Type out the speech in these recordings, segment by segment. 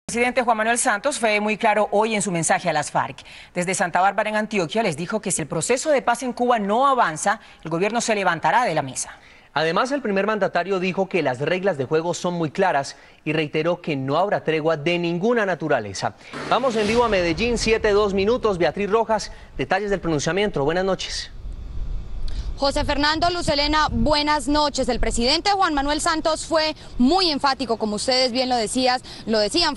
El presidente Juan Manuel Santos fue muy claro hoy en su mensaje a las FARC. Desde Santa Bárbara, en Antioquia, les dijo que si el proceso de paz en Cuba no avanza, el gobierno se levantará de la mesa. Además, el primer mandatario dijo que las reglas de juego son muy claras y reiteró que no habrá tregua de ninguna naturaleza. Vamos en vivo a Medellín, 7:02 minutos. Beatriz Rojas, detalles del pronunciamiento. Buenas noches. José Fernando, Luz Helena, buenas noches. El presidente Juan Manuel Santos fue muy enfático, como ustedes bien lo decían,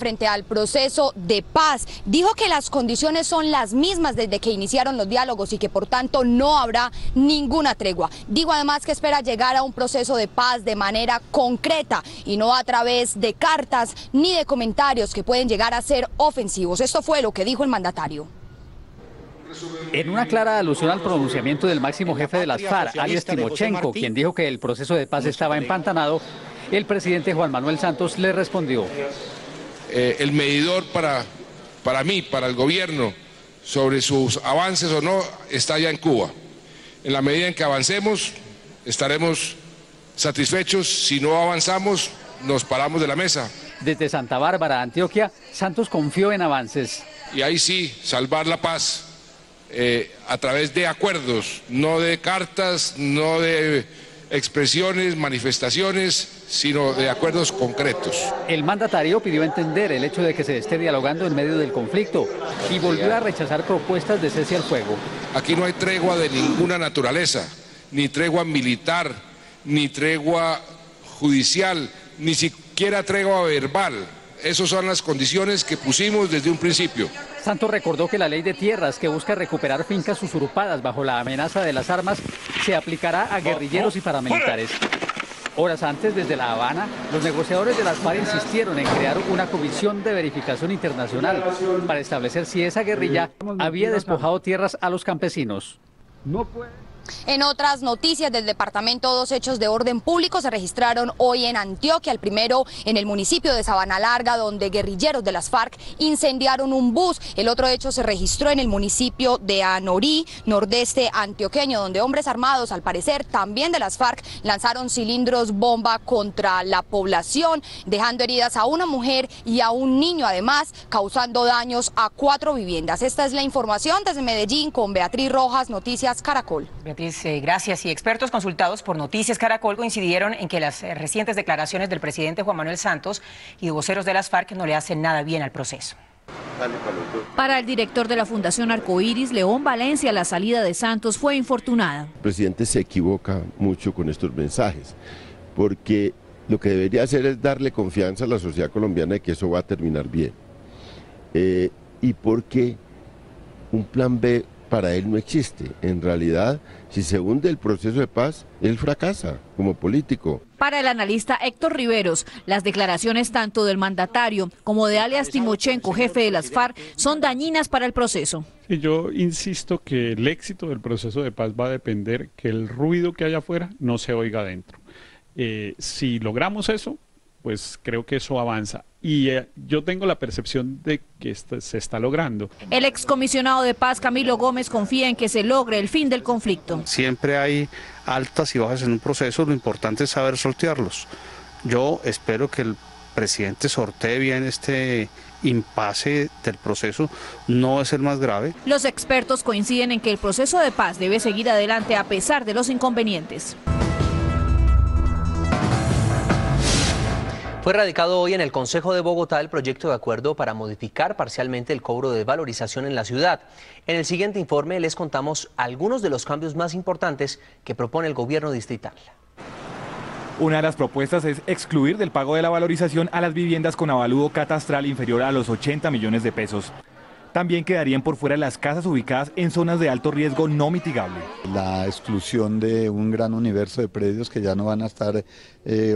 frente al proceso de paz. Dijo que las condiciones son las mismas desde que iniciaron los diálogos y que por tanto no habrá ninguna tregua. Dijo además que espera llegar a un proceso de paz de manera concreta y no a través de cartas ni de comentarios que pueden llegar a ser ofensivos. Esto fue lo que dijo el mandatario. En una clara alusión al pronunciamiento del máximo jefe de las FARC, alias Timochenko, quien dijo que el proceso de paz estaba empantanado, el presidente Juan Manuel Santos le respondió. El medidor para mí, para el gobierno, sobre sus avances o no, está ya en Cuba. En la medida en que avancemos, estaremos satisfechos. Si no avanzamos, nos paramos de la mesa. Desde Santa Bárbara, Antioquia, Santos confió en avances. Y ahí sí, salvar la paz. A través de acuerdos, no de cartas, no de expresiones, manifestaciones, sino de acuerdos concretos. El mandatario pidió entender el hecho de que se esté dialogando en medio del conflicto y volvió a rechazar propuestas de cese al fuego. Aquí no hay tregua de ninguna naturaleza, ni tregua militar, ni tregua judicial, ni siquiera tregua verbal. Esas son las condiciones que pusimos desde un principio. Santos recordó que la ley de tierras, que busca recuperar fincas usurpadas bajo la amenaza de las armas, se aplicará a guerrilleros y paramilitares. Horas antes, desde La Habana, los negociadores de las FARC insistieron en crear una comisión de verificación internacional para establecer si esa guerrilla había despojado tierras a los campesinos. En otras noticias del departamento, 2 hechos de orden público se registraron hoy en Antioquia. El primero en el municipio de Sabana Larga, donde guerrilleros de las FARC incendiaron un bus. El otro hecho se registró en el municipio de Anorí, nordeste antioqueño, donde hombres armados, al parecer también de las FARC, lanzaron cilindros bomba contra la población, dejando heridas a una mujer y a un niño, además causando daños a 4 viviendas. Esta es la información desde Medellín con Beatriz Rojas, Noticias Caracol. Beatriz, gracias. Y expertos consultados por Noticias Caracol coincidieron en que las recientes declaraciones del presidente Juan Manuel Santos y de voceros de las FARC no le hacen nada bien al proceso. Para el director de la Fundación Arcoíris, León Valencia, la salida de Santos fue infortunada. El presidente se equivoca mucho con estos mensajes, porque lo que debería hacer es darle confianza a la sociedad colombiana de que eso va a terminar bien. Y porque un plan B para él no existe. En realidad, si se hunde el proceso de paz, él fracasa como político. Para el analista Héctor Riveros, las declaraciones tanto del mandatario como de alias Timochenko, jefe de las FARC, son dañinas para el proceso. Y yo insisto que el éxito del proceso de paz va a depender que el ruido que haya afuera no se oiga adentro. Si logramos eso, pues creo que eso avanza. Y yo tengo la percepción de que se está logrando. El excomisionado de paz, Camilo Gómez, confía en que se logre el fin del conflicto. Siempre hay altas y bajas en un proceso, lo importante es saber sortearlos. Yo espero que el presidente sortee bien este impasse del proceso, no es el más grave. Los expertos coinciden en que el proceso de paz debe seguir adelante a pesar de los inconvenientes. Fue radicado hoy en el Consejo de Bogotá el proyecto de acuerdo para modificar parcialmente el cobro de valorización en la ciudad. En el siguiente informe les contamos algunos de los cambios más importantes que propone el gobierno distrital. Una de las propuestas es excluir del pago de la valorización a las viviendas con avalúo catastral inferior a los 80 millones de pesos. También quedarían por fuera las casas ubicadas en zonas de alto riesgo no mitigable. La exclusión de un gran universo de predios que ya no van a estar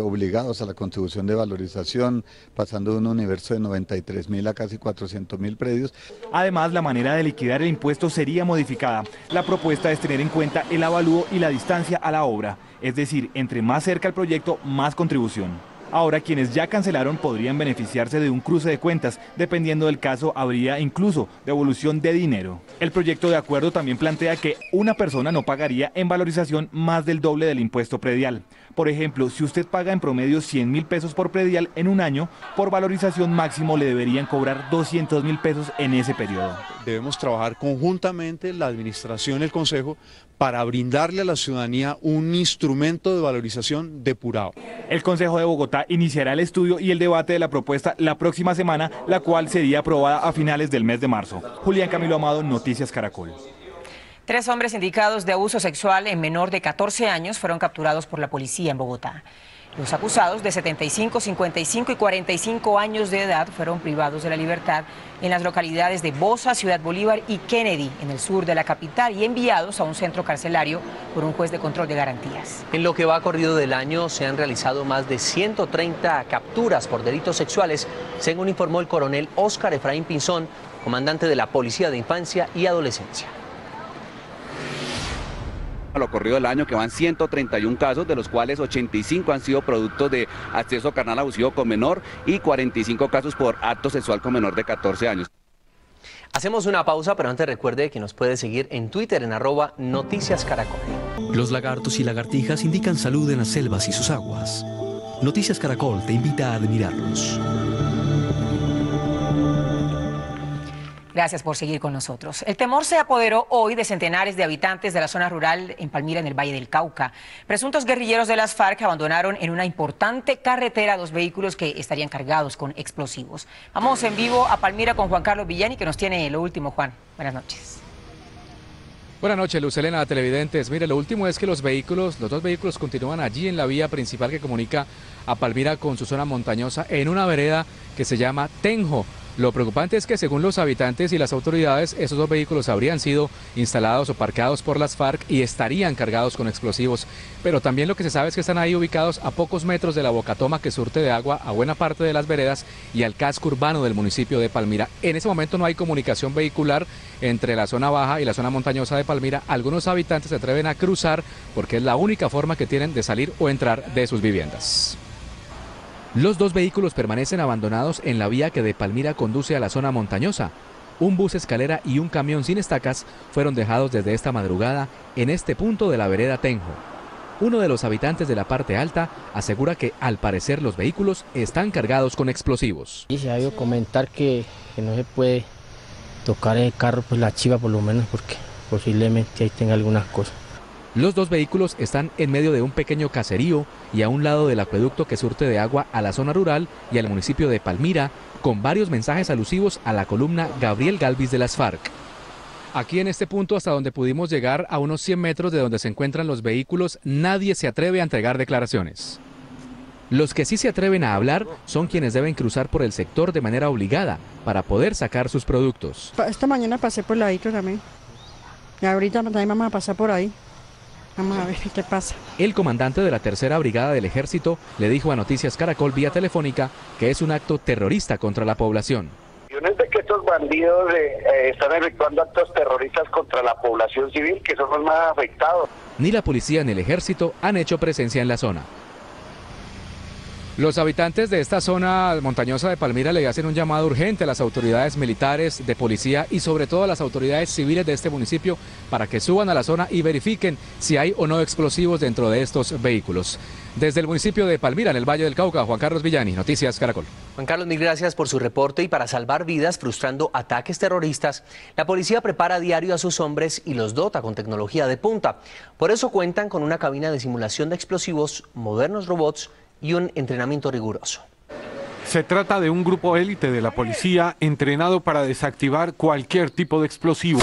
obligados a la contribución de valorización, pasando de un universo de 93.000 a casi 400.000 predios. Además, la manera de liquidar el impuesto sería modificada. La propuesta es tener en cuenta el avalúo y la distancia a la obra, es decir, entre más cerca el proyecto, más contribución. Ahora, quienes ya cancelaron podrían beneficiarse de un cruce de cuentas. Dependiendo del caso, habría incluso devolución de dinero. El proyecto de acuerdo también plantea que una persona no pagaría en valorización más del doble del impuesto predial. Por ejemplo, si usted paga en promedio 100.000 pesos por predial en un año, por valorización máximo le deberían cobrar 200.000 pesos en ese periodo. Debemos trabajar conjuntamente la administración y el consejo para brindarle a la ciudadanía un instrumento de valorización depurado. El Consejo de Bogotá iniciará el estudio y el debate de la propuesta la próxima semana, la cual sería aprobada a finales del mes de marzo. Julián Camilo Amado, Noticias Caracol. 3 hombres indicados de abuso sexual en menor de 14 años fueron capturados por la policía en Bogotá. Los acusados de 75, 55 y 45 años de edad fueron privados de la libertad en las localidades de Bosa, Ciudad Bolívar y Kennedy, en el sur de la capital, y enviados a un centro carcelario por un juez de control de garantías. En lo que va corrido del año se han realizado más de 130 capturas por delitos sexuales, según informó el coronel Óscar Efraín Pinzón, comandante de la Policía de Infancia y Adolescencia. A lo corrido del año, que van 131 casos, de los cuales 85 han sido productos de acceso carnal abusivo con menor y 45 casos por acto sexual con menor de 14 años. Hacemos una pausa, pero antes recuerde que nos puede seguir en Twitter en @NoticiasCaracol. Los lagartos y lagartijas indican salud en las selvas y sus aguas. Noticias Caracol te invita a admirarlos. Gracias por seguir con nosotros. El temor se apoderó hoy de centenares de habitantes de la zona rural en Palmira, en el Valle del Cauca. Presuntos guerrilleros de las FARC abandonaron en una importante carretera 2 vehículos que estarían cargados con explosivos. Vamos en vivo a Palmira con Juan Carlos Villani, que nos tiene lo último. Juan, buenas noches. Buenas noches, Luz Helena, televidentes. Mire, lo último es que los 2 vehículos continúan allí en la vía principal que comunica a Palmira con su zona montañosa en una vereda que se llama Tenjo. Lo preocupante es que, según los habitantes y las autoridades, esos 2 vehículos habrían sido instalados o parqueados por las FARC y estarían cargados con explosivos. Pero también lo que se sabe es que están ahí ubicados a pocos metros de la bocatoma que surte de agua a buena parte de las veredas y al casco urbano del municipio de Palmira. En ese momento no hay comunicación vehicular entre la zona baja y la zona montañosa de Palmira. Algunos habitantes se atreven a cruzar porque es la única forma que tienen de salir o entrar de sus viviendas. Los 2 vehículos permanecen abandonados en la vía que de Palmira conduce a la zona montañosa. Un bus escalera y un camión sin estacas fueron dejados desde esta madrugada en este punto de la vereda Tenjo. Uno de los habitantes de la parte alta asegura que al parecer los vehículos están cargados con explosivos. Y se ha oído comentar que no se puede tocar el carro, pues la chiva por lo menos, porque posiblemente ahí tenga algunas cosas. Los 2 vehículos están en medio de un pequeño caserío y a un lado del acueducto que surte de agua a la zona rural y al municipio de Palmira, con varios mensajes alusivos a la columna Gabriel Galvis de las FARC. Aquí en este punto, hasta donde pudimos llegar, a unos 100 metros de donde se encuentran los vehículos, nadie se atreve a entregar declaraciones. Los que sí se atreven a hablar son quienes deben cruzar por el sector de manera obligada para poder sacar sus productos. Esta mañana pasé por ladito también. Y ahorita también vamos a pasar por ahí. Vamos a ver qué pasa. El comandante de la 3ª Brigada del Ejército le dijo a Noticias Caracol vía telefónica que es un acto terrorista contra la población. De que estos bandidos están efectuando actos terroristas contra la población civil, que son los más afectados. Ni la policía ni el ejército han hecho presencia en la zona. Los habitantes de esta zona montañosa de Palmira le hacen un llamado urgente a las autoridades militares, de policía y sobre todo a las autoridades civiles de este municipio para que suban a la zona y verifiquen si hay o no explosivos dentro de estos vehículos. Desde el municipio de Palmira, en el Valle del Cauca, Juan Carlos Villani, Noticias Caracol. Juan Carlos, mil gracias por su reporte. Y para salvar vidas frustrando ataques terroristas, la policía prepara a diario a sus hombres y los dota con tecnología de punta. Por eso cuentan con una cabina de simulación de explosivos, modernos robots y un entrenamiento riguroso. Se trata de un grupo élite de la policía entrenado para desactivar cualquier tipo de explosivo.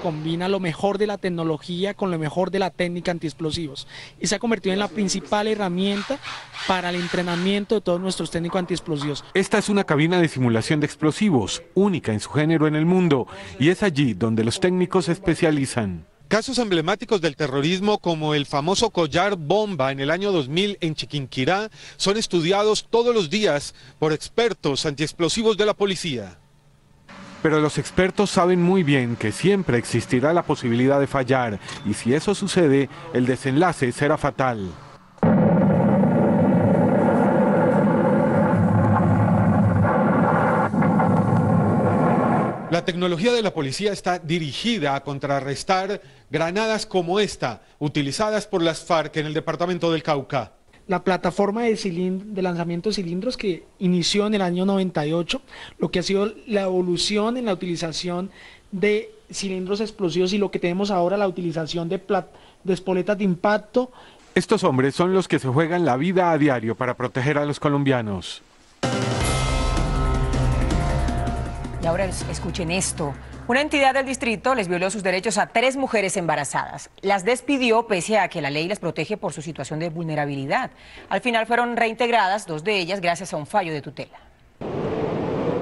Combina lo mejor de la tecnología con lo mejor de la técnica antiexplosivos y se ha convertido en la principal herramienta para el entrenamiento de todos nuestros técnicos antiexplosivos. Esta es una cabina de simulación de explosivos, única en su género en el mundo, y es allí donde los técnicos se especializan. Casos emblemáticos del terrorismo como el famoso collar bomba en el año 2000 en Chiquinquirá son estudiados todos los días por expertos antiexplosivos de la policía. Pero los expertos saben muy bien que siempre existirá la posibilidad de fallar y si eso sucede, el desenlace será fatal. La La tecnología de la policía está dirigida a contrarrestar granadas como esta, utilizadas por las FARC en el departamento del Cauca. La plataforma de lanzamiento de cilindros que inició en el año 98, lo que ha sido la evolución en la utilización de cilindros explosivos y lo que tenemos ahora, la utilización de espoletas de impacto. Estos hombres son los que se juegan la vida a diario para proteger a los colombianos. Y ahora escuchen esto. Una entidad del distrito les violó sus derechos a 3 mujeres embarazadas. Las despidió pese a que la ley las protege por su situación de vulnerabilidad. Al final fueron reintegradas 2 de ellas gracias a un fallo de tutela.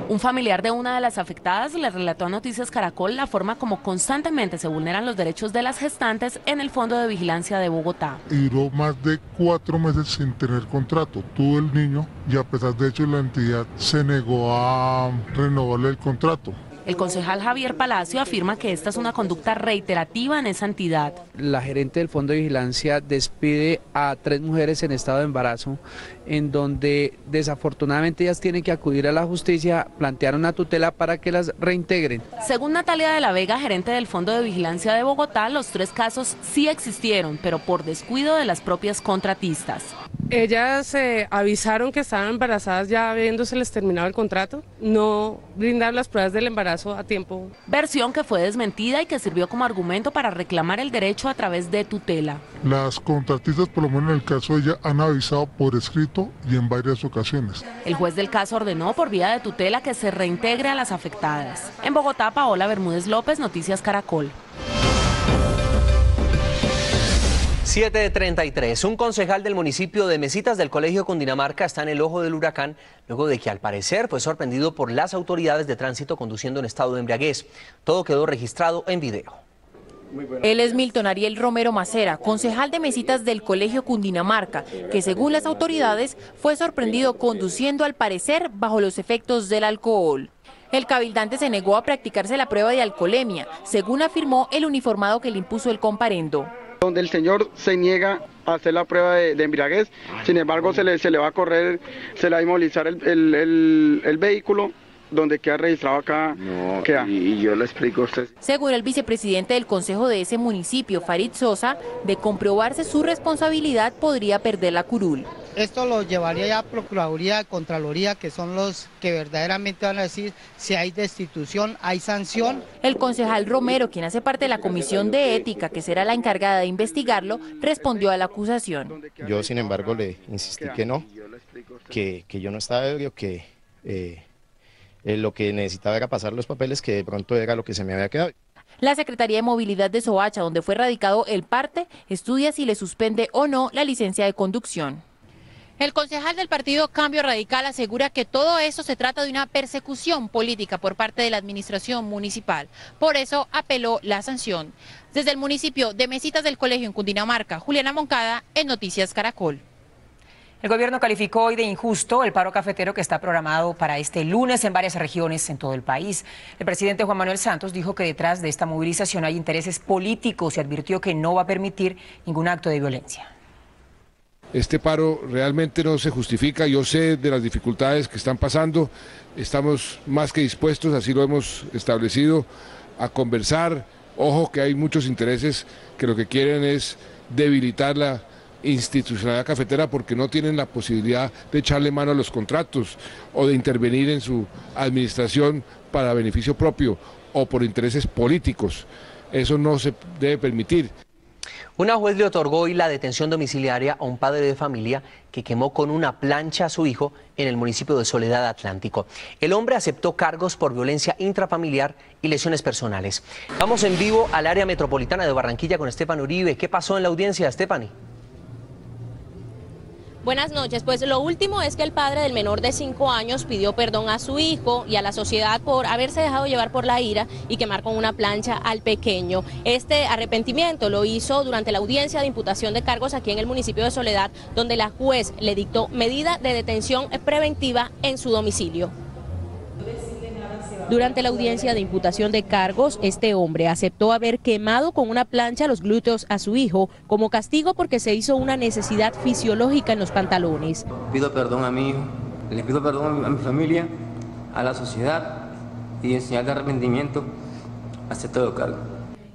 Un familiar de una de las afectadas le relató a Noticias Caracol la forma como constantemente se vulneran los derechos de las gestantes en el Fondo de Vigilancia de Bogotá. Y duró más de 4 meses sin tener contrato. Tuvo el niño y a pesar de eso la entidad se negó a renovarle el contrato. El concejal Javier Palacio afirma que esta es una conducta reiterativa en esa entidad. La gerente del Fondo de Vigilancia despide a 3 mujeres en estado de embarazo, en donde desafortunadamente ellas tienen que acudir a la justicia, plantear una tutela para que las reintegren. Según Natalia de la Vega, gerente del Fondo de Vigilancia de Bogotá, los 3 casos sí existieron, pero por descuido de las propias contratistas. Ellas avisaron que estaban embarazadas ya habiéndoseles terminado el contrato, no brindar las pruebas del embarazo a tiempo. Versión que fue desmentida y que sirvió como argumento para reclamar el derecho a través de tutela. Las contratistas, por lo menos en el caso de ella, han avisado por escrito y en varias ocasiones. El juez del caso ordenó por vía de tutela que se reintegre a las afectadas. En Bogotá, Paola Bermúdez López, Noticias Caracol. 7:33. Un concejal del municipio de Mesitas del Colegio Cundinamarca está en el ojo del huracán luego de que al parecer fue sorprendido por las autoridades de tránsito conduciendo en estado de embriaguez. Todo quedó registrado en video. Él es Milton Ariel Romero Macera, concejal de Mesitas del Colegio Cundinamarca, que según las autoridades fue sorprendido conduciendo al parecer bajo los efectos del alcohol. El cabildante se negó a practicarse la prueba de alcoholemia, según afirmó el uniformado que le impuso el comparendo. Donde el señor se niega a hacer la prueba de embriaguez, sin embargo se le va a correr, se le va a inmovilizar el vehículo, donde queda registrado acá. No, queda. Y yo le explico a usted. Según el vicepresidente del consejo de ese municipio, Farid Sosa, de comprobarse su responsabilidad podría perder la curul. Esto lo llevaría ya a Procuraduría, Contraloría, que son los que verdaderamente van a decir si hay destitución, hay sanción. El concejal Romero, quien hace parte de la Comisión de Ética, que será la encargada de investigarlo, respondió a la acusación. Yo, sin embargo, le insistí que no, que yo no estaba ebrio, que lo que necesitaba era pasar los papeles, que de pronto era lo que se me había quedado. La Secretaría de Movilidad de Soacha, donde fue radicado el parte, estudia si le suspende o no la licencia de conducción. El concejal del partido Cambio Radical asegura que todo esto se trata de una persecución política por parte de la administración municipal. Por eso apeló la sanción. Desde el municipio de Mesitas del Colegio en Cundinamarca, Juliana Moncada, en Noticias Caracol. El gobierno calificó hoy de injusto el paro cafetero que está programado para este lunes en varias regiones en todo el país. El presidente Juan Manuel Santos dijo que detrás de esta movilización hay intereses políticos y advirtió que no va a permitir ningún acto de violencia. Este paro realmente no se justifica, yo sé de las dificultades que están pasando, estamos más que dispuestos, así lo hemos establecido, a conversar. Ojo que hay muchos intereses que lo que quieren es debilitar la institucionalidad cafetera porque no tienen la posibilidad de echarle mano a los contratos o de intervenir en su administración para beneficio propio o por intereses políticos. Eso no se debe permitir. Una juez le otorgó hoy la detención domiciliaria a un padre de familia que quemó con una plancha a su hijo en el municipio de Soledad Atlántico. El hombre aceptó cargos por violencia intrafamiliar y lesiones personales. Vamos en vivo al área metropolitana de Barranquilla con Estefany Uribe. ¿Qué pasó en la audiencia, Estefany? Buenas noches, pues lo último es que el padre del menor de 5 años pidió perdón a su hijo y a la sociedad por haberse dejado llevar por la ira y quemar con una plancha al pequeño. Este arrepentimiento lo hizo durante la audiencia de imputación de cargos aquí en el municipio de Soledad, donde la juez le dictó medida de detención preventiva en su domicilio. Durante la audiencia de imputación de cargos, este hombre aceptó haber quemado con una plancha los glúteos a su hijo como castigo porque se hizo una necesidad fisiológica en los pantalones. Pido perdón a mi hijo, le pido perdón a mi familia, a la sociedad y en señal de arrepentimiento acepto todo cargo.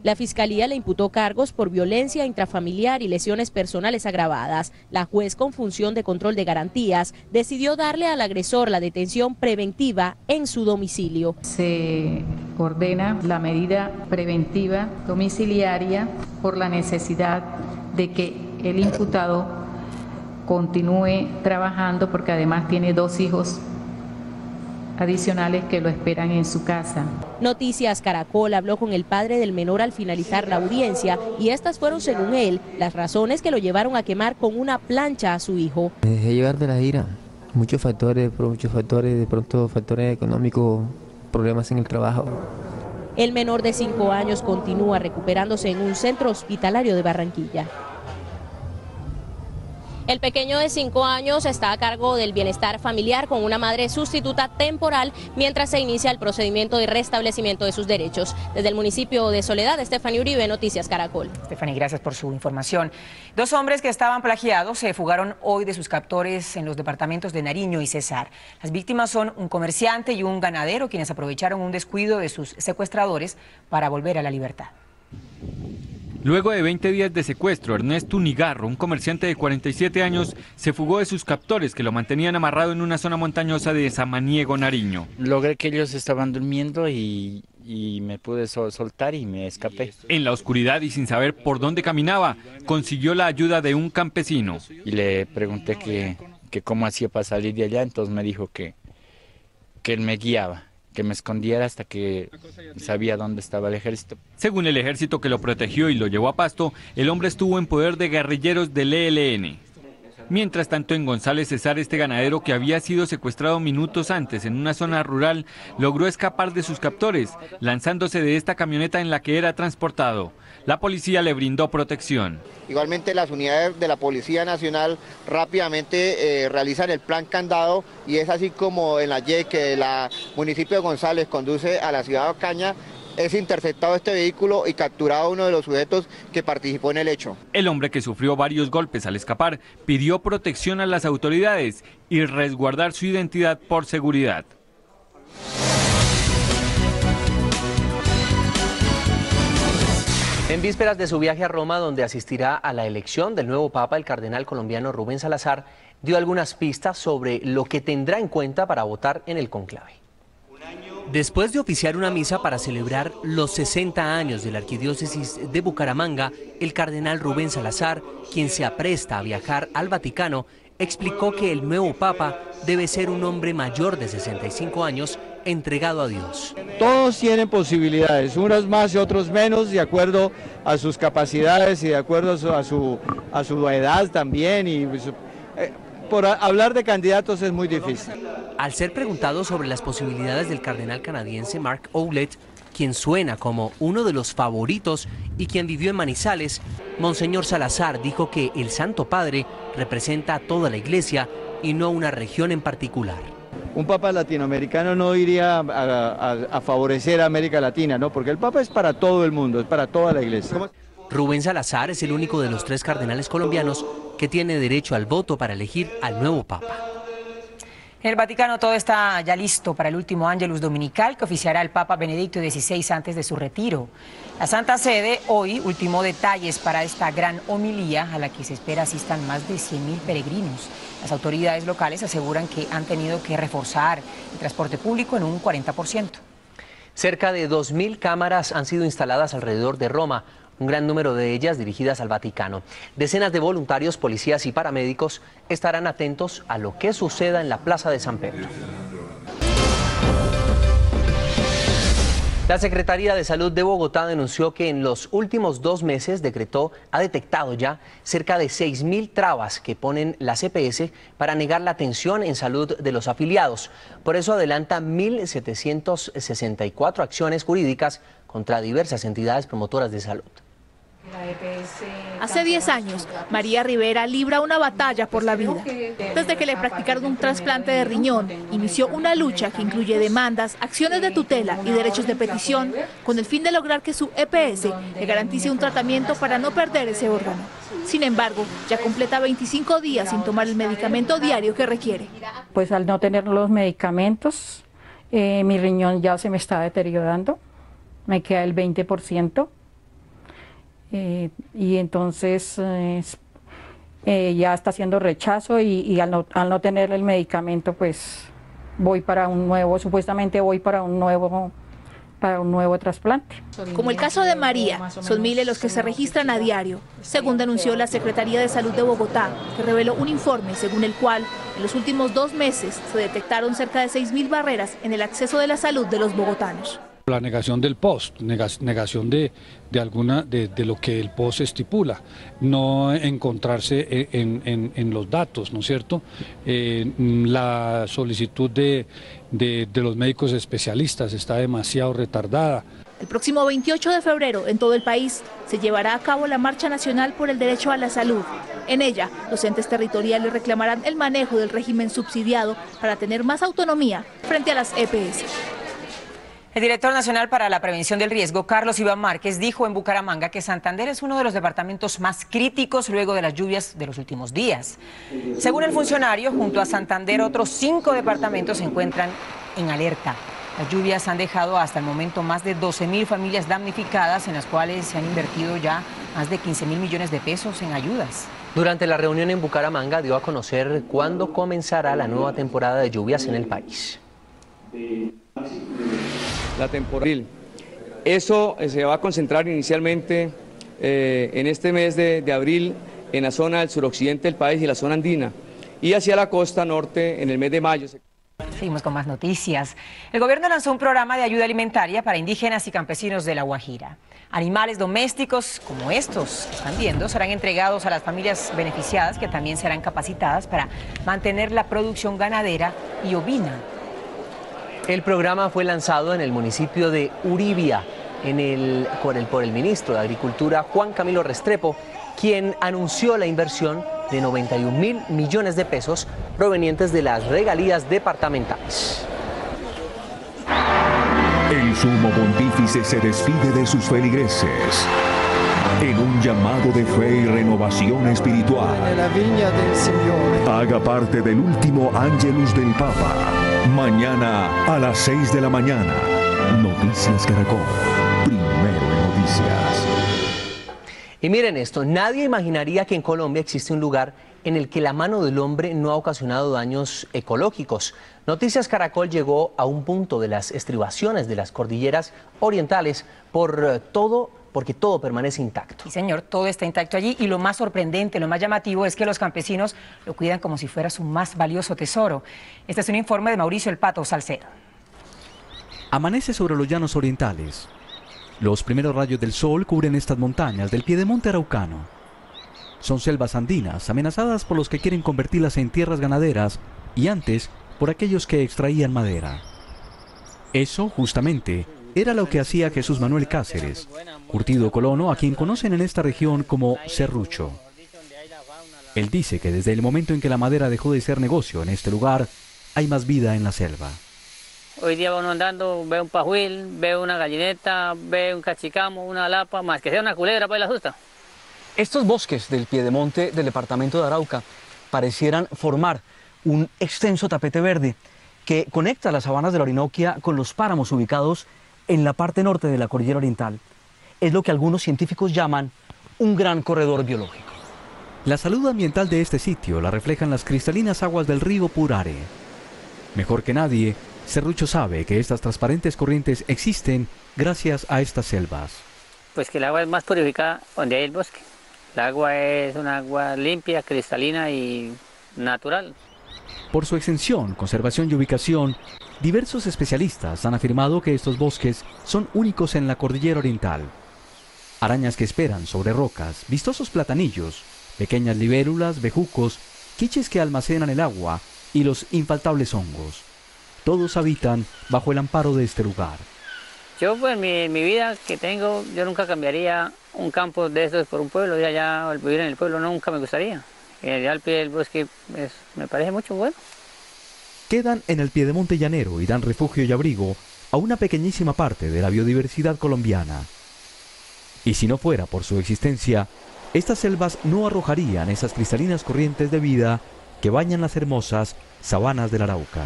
La Fiscalía le imputó cargos por violencia intrafamiliar y lesiones personales agravadas. La juez, con función de control de garantías, decidió darle al agresor la detención preventiva en su domicilio. Se ordena la medida preventiva domiciliaria por la necesidad de que el imputado continúe trabajando, porque además tiene 2 hijos adicionales que lo esperan en su casa. Noticias Caracol habló con el padre del menor al finalizar la audiencia y estas fueron, según él, las razones que lo llevaron a quemar con una plancha a su hijo. Me dejé llevar de la ira, muchos factores, de pronto factores económicos, problemas en el trabajo. El menor de 5 años continúa recuperándose en un centro hospitalario de Barranquilla. El pequeño de 5 años está a cargo del bienestar familiar con una madre sustituta temporal mientras se inicia el procedimiento de restablecimiento de sus derechos. Desde el municipio de Soledad, Stephanie Uribe, Noticias Caracol. Stephanie, gracias por su información. 2 hombres que estaban plagiados se fugaron hoy de sus captores en los departamentos de Nariño y Cesar. Las víctimas son un comerciante y un ganadero, quienes aprovecharon un descuido de sus secuestradores para volver a la libertad. Luego de 20 días de secuestro, Ernesto Unigarro, un comerciante de 47 años, se fugó de sus captores que lo mantenían amarrado en una zona montañosa de Samaniego, Nariño. Logré que ellos estaban durmiendo y me pude soltar y me escapé. En la oscuridad y sin saber por dónde caminaba, consiguió la ayuda de un campesino. Y le pregunté que cómo hacía para salir de allá, entonces me dijo que él me guiaba, que me escondiera hasta que sabía dónde estaba el ejército. Según el ejército que lo protegió y lo llevó a Pasto, el hombre estuvo en poder de guerrilleros del ELN. Mientras tanto, en González Cesar, este ganadero que había sido secuestrado minutos antes en una zona rural, logró escapar de sus captores, lanzándose de esta camioneta en la que era transportado. La policía le brindó protección. Igualmente las unidades de la Policía Nacional rápidamente realizan el plan candado y es así como en la Y que el municipio de González conduce a la ciudad de Ocaña, es interceptado este vehículo y capturado uno de los sujetos que participó en el hecho. El hombre, que sufrió varios golpes al escapar, pidió protección a las autoridades y resguardar su identidad por seguridad. En vísperas de su viaje a Roma, donde asistirá a la elección del nuevo Papa, el cardenal colombiano Rubén Salazar dio algunas pistas sobre lo que tendrá en cuenta para votar en el conclave. Después de oficiar una misa para celebrar los 60 años de la arquidiócesis de Bucaramanga, el cardenal Rubén Salazar, quien se apresta a viajar al Vaticano, explicó que el nuevo Papa debe ser un hombre mayor de 65 años, entregado a Dios. Todos tienen posibilidades, unos más y otros menos, de acuerdo a sus capacidades y de acuerdo a su edad también. Y por hablar de candidatos es muy difícil. Al ser preguntado sobre las posibilidades del cardenal canadiense Mark Ouellet, quien suena como uno de los favoritos y quien vivió en Manizales, Monseñor Salazar dijo que el Santo Padre representa a toda la Iglesia y no una región en particular. Un Papa latinoamericano no iría a favorecer a América Latina, ¿no? Porque el Papa es para todo el mundo, es para toda la Iglesia. Rubén Salazar es el único de los 3 cardenales colombianos que tiene derecho al voto para elegir al nuevo Papa. En el Vaticano todo está ya listo para el último Ángelus Dominical que oficiará el Papa Benedicto XVI antes de su retiro. La Santa Sede hoy ultimó detalles para esta gran homilía a la que se espera asistan más de 100.000 peregrinos. Las autoridades locales aseguran que han tenido que reforzar el transporte público en un 40%. Cerca de 2.000 cámaras han sido instaladas alrededor de Roma, un gran número de ellas dirigidas al Vaticano. Decenas de voluntarios, policías y paramédicos estarán atentos a lo que suceda en la Plaza de San Pedro. La Secretaría de Salud de Bogotá denunció que en los últimos 2 meses ha detectado ya cerca de 6.000 trabas que ponen las EPS para negar la atención en salud de los afiliados. Por eso adelanta 1.764 acciones jurídicas contra diversas entidades promotoras de salud. Hace 10 años, María Rivera libra una batalla por la vida. Desde que le practicaron un trasplante de riñón, inició una lucha que incluye demandas, acciones de tutela y derechos de petición, con el fin de lograr que su EPS le garantice un tratamiento para no perder ese órgano. Sin embargo, ya completa 25 días sin tomar el medicamento diario que requiere. Pues al no tener los medicamentos, Mi riñón ya se me está deteriorando, me queda el 20%, y entonces ya está haciendo rechazo y al no tener el medicamento, pues voy para un nuevo, supuestamente voy para un nuevo trasplante. Como el caso de María, son miles los que se registran a diario, según denunció la Secretaría de Salud de Bogotá, que reveló un informe según el cual en los últimos 2 meses se detectaron cerca de 6.000 barreras en el acceso de la salud de los bogotanos. La negación del POS, negación de lo que el POS estipula, no encontrarse en los datos, ¿no es cierto? La solicitud de los médicos especialistas está demasiado retardada. El próximo 28 de febrero, en todo el país, se llevará a cabo la Marcha Nacional por el Derecho a la Salud. En ella, los entes territoriales reclamarán el manejo del régimen subsidiado para tener más autonomía frente a las EPS. El director nacional para la prevención del riesgo, Carlos Iván Márquez, dijo en Bucaramanga que Santander es uno de los departamentos más críticos luego de las lluvias de los últimos días. Según el funcionario, junto a Santander, otros 5 departamentos se encuentran en alerta. Las lluvias han dejado hasta el momento más de 12.000 familias damnificadas, en las cuales se han invertido ya más de 15.000 millones de pesos en ayudas. Durante la reunión en Bucaramanga dio a conocer cuándo comenzará la nueva temporada de lluvias en el país. La temporada. Eso se va a concentrar inicialmente en este mes de abril en la zona del suroccidente del país y la zona andina, y hacia la costa norte en el mes de mayo. Seguimos con más noticias. El gobierno lanzó un programa de ayuda alimentaria para indígenas y campesinos de La Guajira. Animales domésticos como estos que están viendo serán entregados a las familias beneficiadas, que también serán capacitadas para mantener la producción ganadera y ovina. El programa fue lanzado en el municipio de Uribia por el ministro de Agricultura, Juan Camilo Restrepo, quien anunció la inversión de 91.000 millones de pesos provenientes de las regalías departamentales. El sumo pontífice se despide de sus feligreses en un llamado de fe y renovación espiritual. Haga parte del último Ángelus del Papa. Mañana a las 6 de la mañana. Noticias Caracol. Primero en noticias. Y miren esto, nadie imaginaría que en Colombia existe un lugar en el que la mano del hombre no ha ocasionado daños ecológicos. Noticias Caracol llegó a un punto de las estribaciones de las cordilleras orientales porque todo permanece intacto. Sí, señor, todo está intacto allí, y lo más sorprendente, lo más llamativo es que los campesinos lo cuidan como si fuera su más valioso tesoro. Este es un informe de Mauricio El Pato Salcedo. Amanece sobre los llanos orientales. Los primeros rayos del sol cubren estas montañas del piedemonte araucano. Son selvas andinas amenazadas por los que quieren convertirlas en tierras ganaderas y antes por aquellos que extraían madera. Eso, justamente, era lo que hacía Jesús Manuel Cáceres, curtido colono a quien conocen en esta región como serrucho. Él dice que desde el momento en que la madera dejó de ser negocio en este lugar, hay más vida en la selva. Hoy día va uno andando, ve un pajuil, ve una gallineta, ve un cachicamo, una lapa, más que sea una culebra, pues la asusta. Estos bosques del piedemonte del departamento de Arauca parecieran formar un extenso tapete verde que conecta las sabanas de la Orinoquia con los páramos ubicados en la parte norte de la cordillera oriental. Es lo que algunos científicos llaman un gran corredor biológico. La salud ambiental de este sitio la reflejan las cristalinas aguas del río Purare. Mejor que nadie, Serrucho sabe que estas transparentes corrientes existen gracias a estas selvas. Pues que el agua es más purificada donde hay el bosque. El agua es una agua limpia, cristalina y natural. Por su extensión, conservación y ubicación, diversos especialistas han afirmado que estos bosques son únicos en la cordillera oriental. Arañas que esperan sobre rocas, vistosos platanillos, pequeñas libélulas, bejucos, quiches que almacenan el agua y los infaltables hongos. Todos habitan bajo el amparo de este lugar. Yo pues en mi vida que tengo, yo nunca cambiaría un campo de estos por un pueblo. Ya allá vivir en el pueblo nunca me gustaría. Y allá al pie del bosque me parece mucho bueno. Quedan en el piedemonte llanero y dan refugio y abrigo a una pequeñísima parte de la biodiversidad colombiana. Y si no fuera por su existencia, estas selvas no arrojarían esas cristalinas corrientes de vida que bañan las hermosas sabanas del Arauca.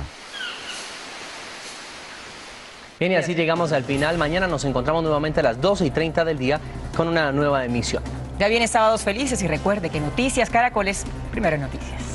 Bien, y así llegamos al final. Mañana nos encontramos nuevamente a las 12:30 del día con una nueva emisión. Ya viene Sábados Felices y recuerde que Noticias Caracol es primero en noticias.